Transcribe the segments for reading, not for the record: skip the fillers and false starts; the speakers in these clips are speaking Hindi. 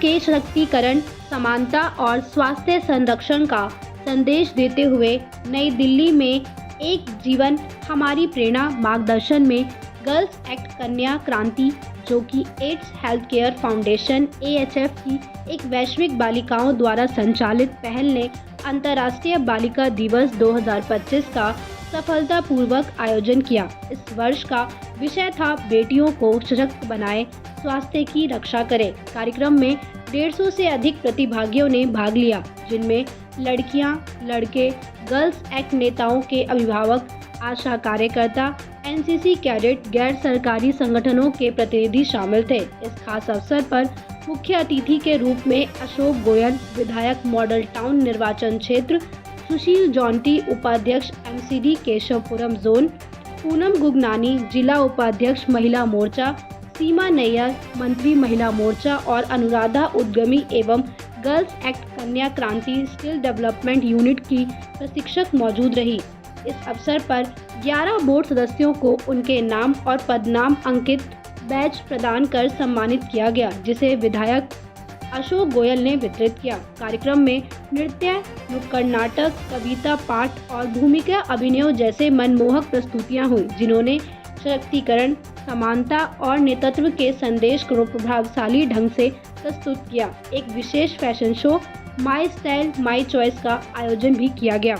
के सशक्तिकरण, समानता और स्वास्थ्य संरक्षण का संदेश देते हुए नई दिल्ली में एक जीवन हमारी प्रेरणा मार्गदर्शन में गर्ल्स एक्ट कन्या क्रांति, जो कि AIDS Healthcare Foundation AHF की एक वैश्विक बालिकाओं द्वारा संचालित पहल ने अंतर्राष्ट्रीय बालिका दिवस 2025 का सफलतापूर्वक आयोजन किया। इस वर्ष का विषय था बेटियों को सशक्त बनाएं, स्वास्थ्य की रक्षा करें। कार्यक्रम में 150 से अधिक प्रतिभागियों ने भाग लिया, जिनमें लड़कियां, लड़के, गर्ल्स एक्ट नेताओं के अभिभावक, आशा कार्यकर्ता, NCC कैडेट, गैर सरकारी संगठनों के प्रतिनिधि शामिल थे। इस खास अवसर पर मुख्य अतिथि के रूप में अशोक गोयल, विधायक मॉडल टाउन निर्वाचन क्षेत्र, सुशील जॉन्टी, उपाध्यक्ष MCD केशवपुरम जोन, पूनम गुगनानी, जिला उपाध्यक्ष महिला मोर्चा, सीमा नैयर, मंत्री महिला मोर्चा और अनुराधा उद्गमी एवं गर्ल्स एक्ट कन्या क्रांति स्किल डेवलपमेंट यूनिट की प्रशिक्षक मौजूद रही। इस अवसर पर 11 बोर्ड सदस्यों को उनके नाम और पदनाम अंकित बैच प्रदान कर सम्मानित किया गया, जिसे विधायक अशोक गोयल ने वितरित किया। कार्यक्रम में नृत्य, नुक्कड़ नाटक, कविता पाठ और भूमिका अभिनयों जैसे मनमोहक प्रस्तुतियां हुई, जिन्होंने सशक्तिकरण, समानता और नेतृत्व के संदेश को प्रभावशाली ढंग से प्रस्तुत किया। एक विशेष fashion show my style my choice का आयोजन भी किया गया।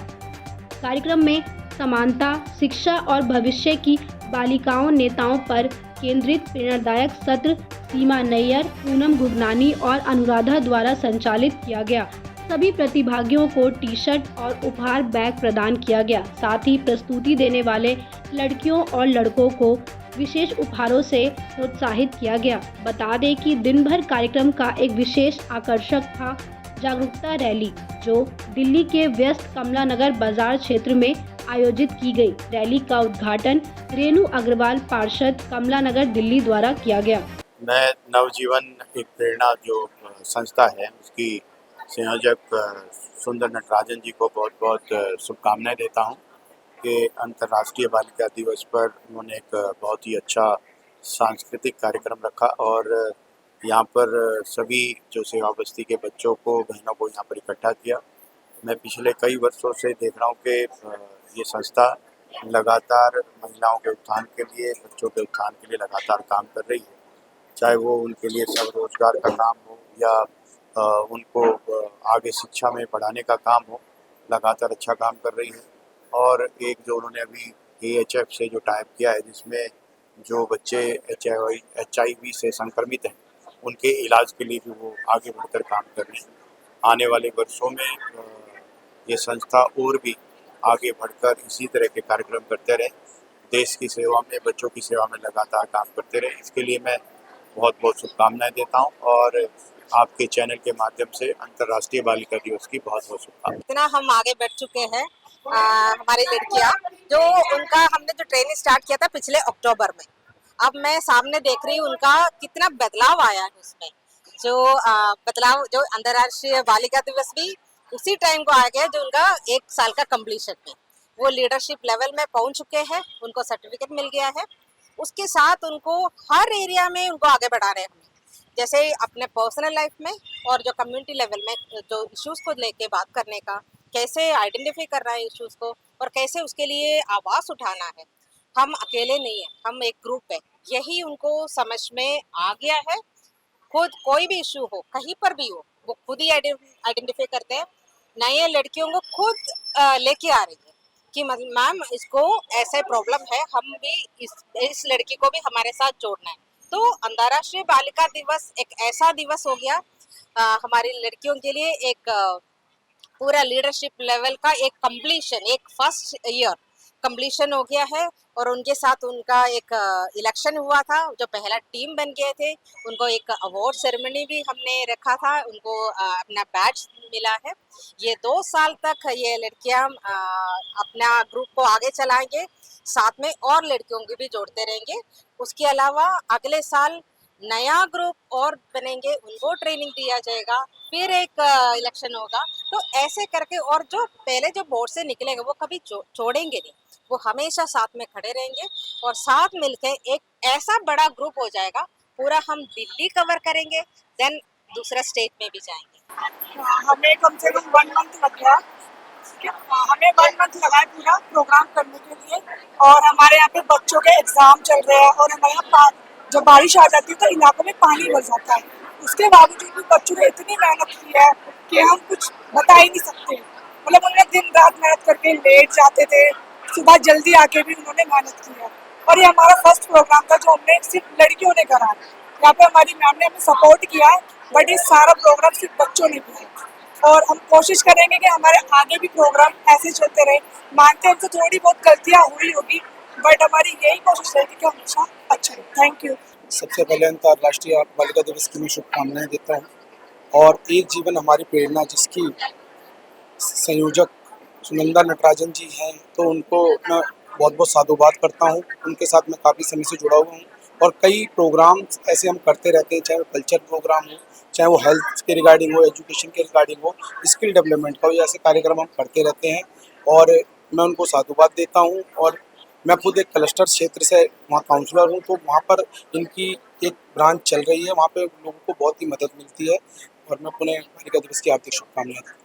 कार्यक्रम में समानता, शिक्षा और भविष्य की बालिकाओं नेताओं पर केंद्रित प्रेरणादायक सत्र सीमा नैयर, पूनम गुगनानी और अनुराधा द्वारा संचालित किया गया। सभी प्रतिभागियों को टी-शर्ट और उपहार बैग प्रदान किया गया। साथ ही प्रस्तुति देने वाले लड़कियों और लड़कों को विशेष उपहारों से प्रोत्साहित किया गया। बता दें कि दिन भर कार्यक्रम का एक विशेष आकर्षक था जागरूकता रैली, जो दिल्ली के व्यस्त कमला नगर बाजार क्षेत्र में आयोजित की गई। रैली का उद्घाटन रेणु अग्रवाल, पार्षद, कमला नगर, दिल्ली द्वारा किया गया। मैं नवजीवन एक प्रेरणा जो संस्था है उसकी संयोजक सुंदर नटराजन जी को बहुत बहुत शुभकामनाएं देता हूं कि अंतर्राष्ट्रीय बालिका दिवस पर उन्होंने एक बहुत ही अच्छा सांस्कृतिक कार्यक्रम रखा और यहाँ पर सभी जो सेवा बस्ती के बच्चों को, बहनों को यहाँ पर इकट्ठा किया। मैं पिछले कई वर्षों से देख रहा हूँ कि ये संस्था लगातार महिलाओं के उत्थान के लिए, बच्चों के उत्थान के लिए लगातार काम कर रही है, चाहे वो उनके लिए स्वरोजगार का काम हो या उनको आगे शिक्षा में बढ़ाने का काम हो, लगातार अच्छा काम कर रही है। और एक जो उन्होंने अभी AHF से जो टाइप किया है, जिसमें जो बच्चे HIV से संक्रमित हैं उनके इलाज के लिए भी वो आगे बढ़कर काम कर रहे हैं। आने वाले वर्षों में ये संस्था और भी आगे बढ़कर इसी तरह के कार्यक्रम करते रहे, देश की सेवा में, बच्चों की सेवा में लगातार काम करते रहे। इसके लिए मैं बहुत बहुत शुभकामनाएं देता हूं और आपके चैनल के माध्यम से अंतर्राष्ट्रीय बालिका दिवस की बहुत बहुत शुभकामनाएं। इतना हम आगे बढ़ चुके हैं, हमारी लड़कियां जो उनका हमने जो ट्रेनिंग स्टार्ट किया था पिछले अक्टूबर में, अब मैं सामने देख रही हूँ उनका कितना बदलाव आया है उसमें। जो बदलाव जो अंतर्राष्ट्रीय बालिका दिवस भी उसी टाइम को आ गया जो उनका 1 साल का कंप्लीशन में वो लीडरशिप लेवल में पहुंच चुके हैं, उनको सर्टिफिकेट मिल गया है। उसके साथ उनको हर एरिया में उनको आगे बढ़ा रहे हैं, जैसे अपने पर्सनल लाइफ में और जो कम्युनिटी लेवल में जो इश्यूज को लेके बात करने का, कैसे आइडेंटिफाई करना है इश्यूज को और कैसे उसके लिए आवाज़ उठाना है। हम अकेले नहीं है, हम एक ग्रुप है, यही उनको समझ में आ गया है। खुद कोई भी इशू हो, कहीं पर भी हो, वो खुद ही आइडेंटिफाई करते हैं। नए लड़कियों को खुद लेके आ रही है कि मैम इसको ऐसे प्रॉब्लम है, हम भी इस लड़की को भी हमारे साथ जोड़ना है। तो अंतर्राष्ट्रीय बालिका दिवस एक ऐसा दिवस हो गया हमारी लड़कियों के लिए, एक पूरा लीडरशिप लेवल का एक कंप्लीशन, एक फर्स्ट ईयर कंप्लीशन हो गया है। और उनके साथ उनका एक इलेक्शन हुआ था, जो पहला टीम बन गए थे, उनको एक अवार्ड सेरेमनी भी हमने रखा था, उनको अपना बैच मिला है। ये 2 साल तक ये लड़कियां अपना ग्रुप को आगे चलाएंगे, साथ में और लड़कियों को भी जोड़ते रहेंगे। उसके अलावा अगले साल नया ग्रुप और बनेंगे, उनको ट्रेनिंग दिया जाएगा, फिर एक इलेक्शन होगा। तो ऐसे करके और जो पहले जो बोर्ड से निकलेंगे वो कभी छोड़ेंगे नहीं, वो हमेशा साथ में खड़े रहेंगे और साथ मिलकर एक ऐसा बड़ा ग्रुप हो जाएगा, पूरा हम दिल्ली कवर करेंगे, देन दूसरा स्टेट में भी जाएंगे। हमें कम से कम 1 मंथ लग गया। ठीक है, हमें 1 मंथ लगा है पूरा प्रोग्राम करने के लिए। और हमारे यहाँ पे बच्चों के एग्जाम चल रहे हैं और हमारे यहाँ जब बारिश आ जाती है तो इलाकों में पानी भर जाता है। उसके बावजूद भी बच्चों ने इतनी मेहनत की है कि हम कुछ बता ही नहीं सकते। मतलब उन्होंने दिन रात मेहनत करके लेट जाते थे, सुबह जल्दी आके भी उन्होंने मेहनत की है। और ये हमारा फर्स्ट प्रोग्राम था जो हमने सिर्फ लड़कियों ने करा। यहाँ पे हमारी मैम ने हमें सपोर्ट किया है, बट ये सारा प्रोग्राम सिर्फ बच्चों ने किया है। और हम कोशिश करेंगे कि हमारे आगे भी प्रोग्राम ऐसे चलते रहे। मानते हैं हमसे थोड़ी बहुत गलतियाँ हुई होगी, बट हमारी यही कोशिश रहेगी कि हमेशा अच्छा हो। Thank you. सबसे पहले अंतर्राष्ट्रीय बालिका दिवस की मैं शुभकामनाएं देता हूं। और एक जीवन हमारी प्रेरणा जिसकी संयोजक सुनंदा नटराजन जी हैं, तो उनको मैं बहुत बहुत साधुवाद करता हूं। उनके साथ मैं काफ़ी समय से जुड़ा हुआ हूं और कई प्रोग्राम्स ऐसे हम करते रहते हैं, चाहे वो कल्चर प्रोग्राम हो, चाहे वो हेल्थ के रिगार्डिंग हो, एजुकेशन के रिगार्डिंग हो, स्किल डेवलपमेंट का हो, ये ऐसे कार्यक्रम हम करते रहते हैं। और मैं उनको साधुवाद देता हूँ। और मैं खुद एक क्लस्टर क्षेत्र से वहाँ काउंसलर हूँ, तो वहाँ पर इनकी एक ब्रांच चल रही है, वहाँ पे लोगों को बहुत ही मदद मिलती है। और मैं पुनः बालिका दिवस की हार्दिक शुभकामनाएं देता हूँ।